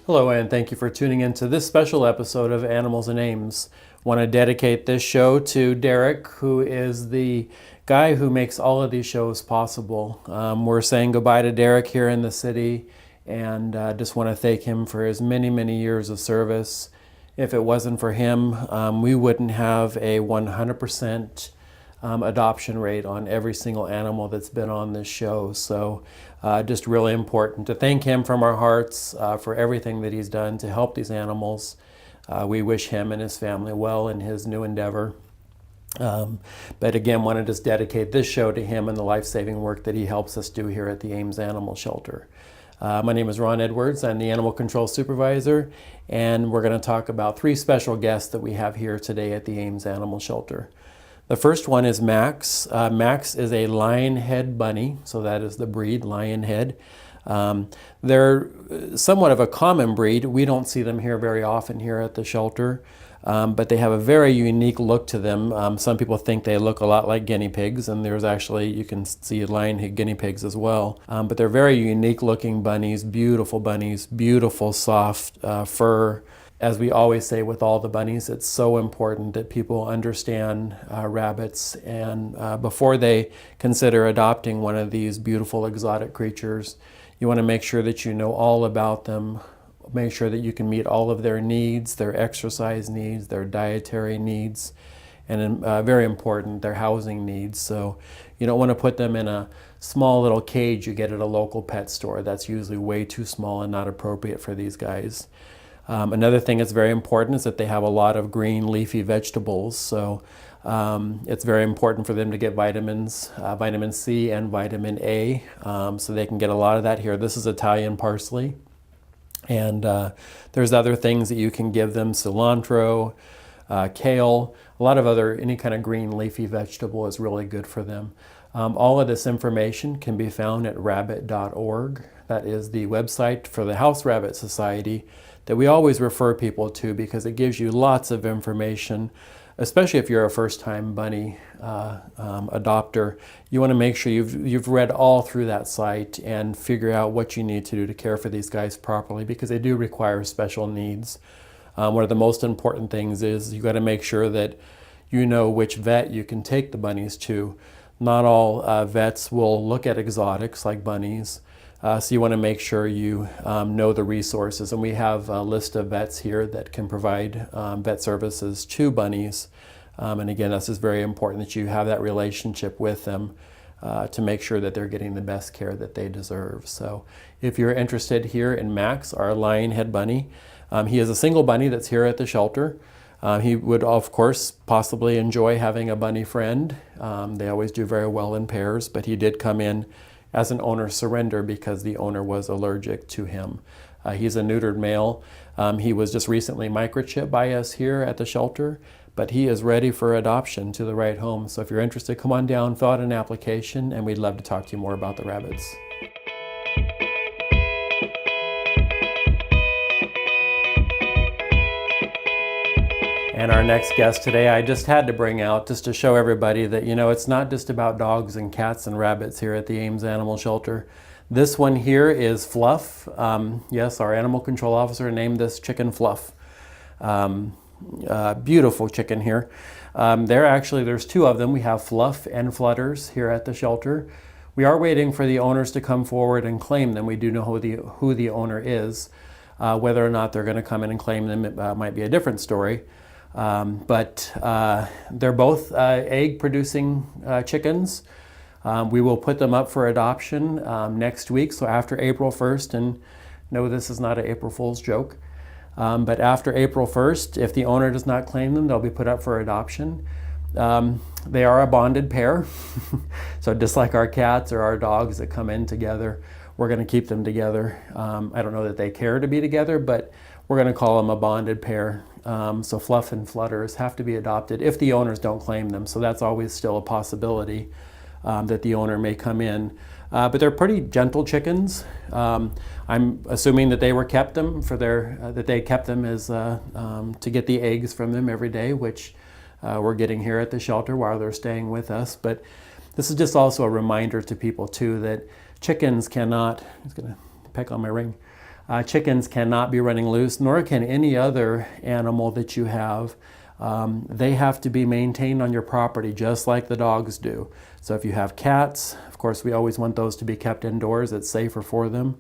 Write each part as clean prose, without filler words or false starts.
Hello, and thank you for tuning in to this special episode of Animals and Ames. I want to dedicate this show to Derek, who is the guy who makes all of these shows possible. We're saying goodbye to Derek here in the city, and just want to thank him for his many, many years of service. If it wasn't for him, we wouldn't have a 100% adoption rate on every single animal that's been on this show. So just really important to thank him from our hearts for everything that he's done to help these animals. We wish him and his family well in his new endeavor. But again, want to just dedicate this show to him and the life-saving work that he helps us do here at the Ames Animal Shelter. My name is Ron Edwards. I'm the Animal Control Supervisor, and we're going to talk about three special guests that we have here today at the Ames Animal Shelter. The first one is Max. Max is a lionhead bunny, so that is the breed, lionhead. They're somewhat of a common breed. We don't see them here very often here at the shelter, but they have a very unique look to them. Some people think they look a lot like guinea pigs, and there's actually, you can see lionhead guinea pigs as well. But they're very unique looking bunnies, beautiful soft fur. As we always say with all the bunnies, it's so important that people understand rabbits, and before they consider adopting one of these beautiful exotic creatures, you want to make sure that you know all about them, make sure that you can meet all of their needs, their exercise needs, their dietary needs, and very important, their housing needs. So you don't want to put them in a small little cage you get at a local pet store. That's usually way too small and not appropriate for these guys. Another thing that's very important is that they have a lot of green leafy vegetables, so it's very important for them to get vitamins, vitamin C and vitamin A, so they can get a lot of that here. This is Italian parsley, and there's other things that you can give them, cilantro, kale, a lot of other, any kind of green leafy vegetable is really good for them. All of this information can be found at rabbit.org. That is the website for the House Rabbit Society that we always refer people to because it gives you lots of information, especially if you're a first-time bunny adopter. You want to make sure you've read all through that site and figure out what you need to do to care for these guys properly, because they do require special needs. One of the most important things is you got to make sure that you know which vet you can take the bunnies to. Not all vets will look at exotics like bunnies. So you want to make sure you know the resources, and we have a list of vets here that can provide vet services to bunnies. And again, this is very important that you have that relationship with them to make sure that they're getting the best care that they deserve. So if you're interested here in Max, our lionhead bunny, he is a single bunny that's here at the shelter. He would, of course, possibly enjoy having a bunny friend. They always do very well in pairs, but he did come in as an owner surrender because the owner was allergic to him. He's a neutered male. He was just recently microchipped by us here at the shelter, but he is ready for adoption to the right home. So if you're interested, come on down, fill out an application, and we'd love to talk to you more about the rabbits. And our next guest today, I just had to bring out just to show everybody that, you know, it's not just about dogs and cats and rabbits here at the Ames Animal Shelter. This one here is Fluff. Yes, our animal control officer named this chicken Fluff. Beautiful chicken here. There's two of them. We have Fluff and Flutters here at the shelter. We are waiting for the owners to come forward and claim them. We do know who the owner is. Whether or not they're going to come in and claim them, it might be a different story. But they're both egg-producing chickens. We will put them up for adoption next week, so after April 1st, and no, this is not an April Fool's joke, but after April 1st, if the owner does not claim them, they'll be put up for adoption. They are a bonded pair, so just like our cats or our dogs that come in together, we're going to keep them together. I don't know that they care to be together, but we're going to call them a bonded pair. So Fluff and Flutters have to be adopted if the owners don't claim them. So that's always still a possibility that the owner may come in. But they're pretty gentle chickens. I'm assuming that they were kept them for that they kept them as to get the eggs from them every day, which we're getting here at the shelter while they're staying with us. But this is just also a reminder to people too that chickens cannot. It's going to peck on my ring. Chickens cannot be running loose, nor can any other animal that you have. They have to be maintained on your property just like the dogs do. So if you have cats, of course we always want those to be kept indoors. It's safer for them.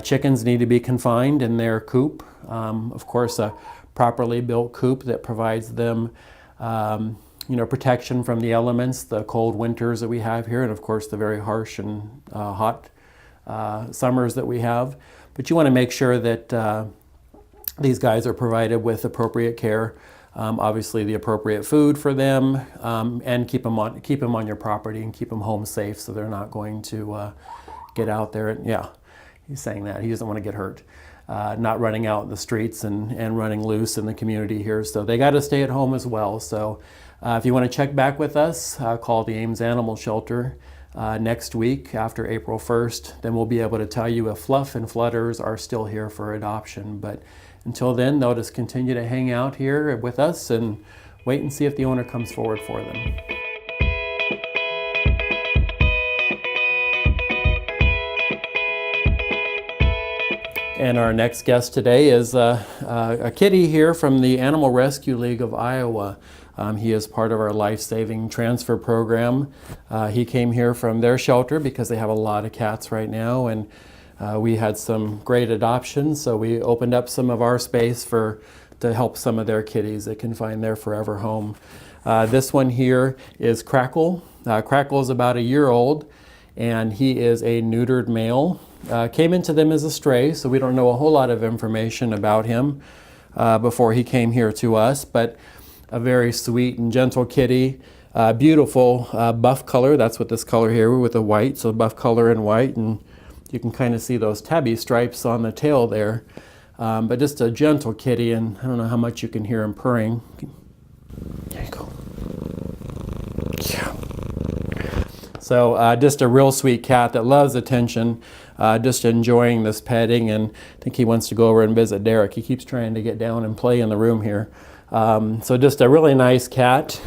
Chickens need to be confined in their coop. Of course, a properly built coop that provides them protection from the elements, the cold winters that we have here, and of course the very harsh and hot summers that we have. But you want to make sure that these guys are provided with appropriate care, obviously the appropriate food for them, and keep them on your property and keep them home safe so they're not going to get out there. And yeah, he's saying that. He doesn't want to get hurt. Not running out in the streets and running loose in the community here. So they got to stay at home as well. So if you want to check back with us, call the Ames Animal Shelter next week after April 1st. Then we'll be able to tell you if Fluff and Flutters are still here for adoption. But until then, they'll just continue to hang out here with us and wait and see if the owner comes forward for them. And our next guest today is a kitty here from the Animal Rescue League of Iowa. He is part of our life-saving transfer program. He came here from their shelter because they have a lot of cats right now, and we had some great adoptions, so we opened up some of our space to help some of their kitties that can find their forever home. This one here is Crackle. Crackle is about a year old, and he is a neutered male. Came into them as a stray, so we don't know a whole lot of information about him before he came here to us, but a very sweet and gentle kitty. Beautiful buff color. That's what this color here with the white, so buff color and white, and you can kind of see those tabby stripes on the tail there. But just a gentle kitty, and I don't know how much you can hear him purring. There you go. Yeah. So just a real sweet cat that loves attention, just enjoying this petting, and I think he wants to go over and visit Derek. He keeps trying to get down and play in the room here. So just a really nice cat.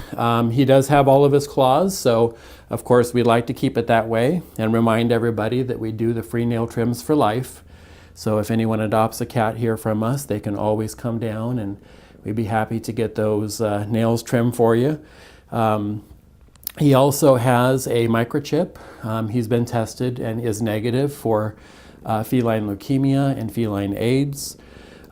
He does have all of his claws, so of course we like to keep it that way and remind everybody that we do the free nail trims for life. So if anyone adopts a cat here from us, they can always come down and we'd be happy to get those nails trimmed for you. He also has a microchip. He's been tested and is negative for feline leukemia and feline AIDS.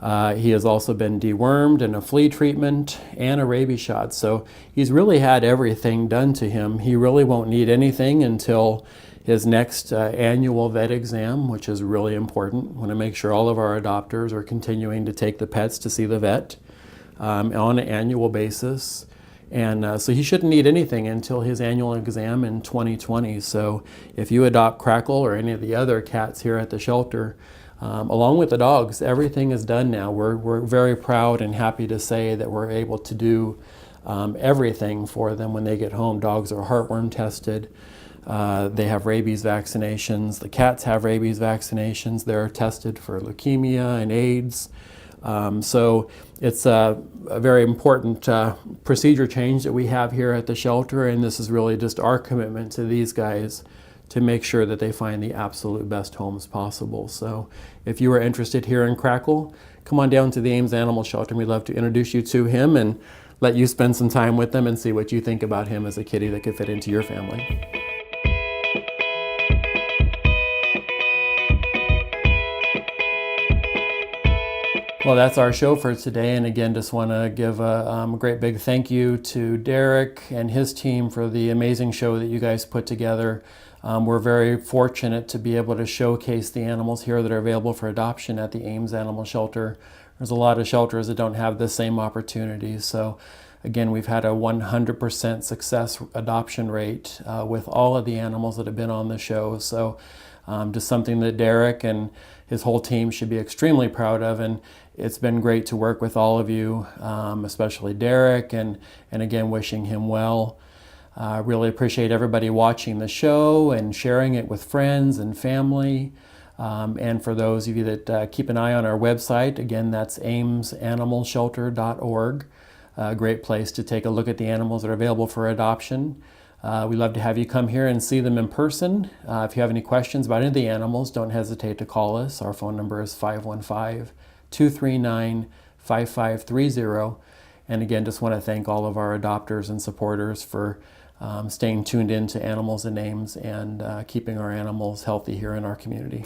He has also been dewormed and a flea treatment and a rabies shot. So he's really had everything done to him. He really won't need anything until his next annual vet exam, which is really important. We want to make sure all of our adopters are continuing to take the pets to see the vet on an annual basis. And so he shouldn't need anything until his annual exam in 2020. So if you adopt Crackle or any of the other cats here at the shelter, along with the dogs, everything is done now. We're very proud and happy to say that we're able to do everything for them when they get home. Dogs are heartworm tested. They have rabies vaccinations. The cats have rabies vaccinations. They're tested for leukemia and AIDS. So it's a very important procedure change that we have here at the shelter, and this is really just our commitment to these guys to make sure that they find the absolute best homes possible. So if you are interested here in Crackle, come on down to the Ames Animal Shelter. We'd love to introduce you to him and let you spend some time with him and see what you think about him as a kitty that could fit into your family. Well, that's our show for today. And again, just want to give a great big thank you to Derek and his team for the amazing show that you guys put together. We're very fortunate to be able to showcase the animals here that are available for adoption at the Ames Animal Shelter. There's a lot of shelters that don't have the same opportunities. So again, we've had a 100% success adoption rate with all of the animals that have been on the show. So just something that Derek and his whole team should be extremely proud of. And it's been great to work with all of you, especially Derek, and again, wishing him well. I really appreciate everybody watching the show and sharing it with friends and family. And for those of you that keep an eye on our website, again, that's amesanimalshelter.org. A great place to take a look at the animals that are available for adoption. We'd love to have you come here and see them in person. If you have any questions about any of the animals, don't hesitate to call us. Our phone number is 515-239-5530. And again, just want to thank all of our adopters and supporters for staying tuned in to Animals and Names and keeping our animals healthy here in our community.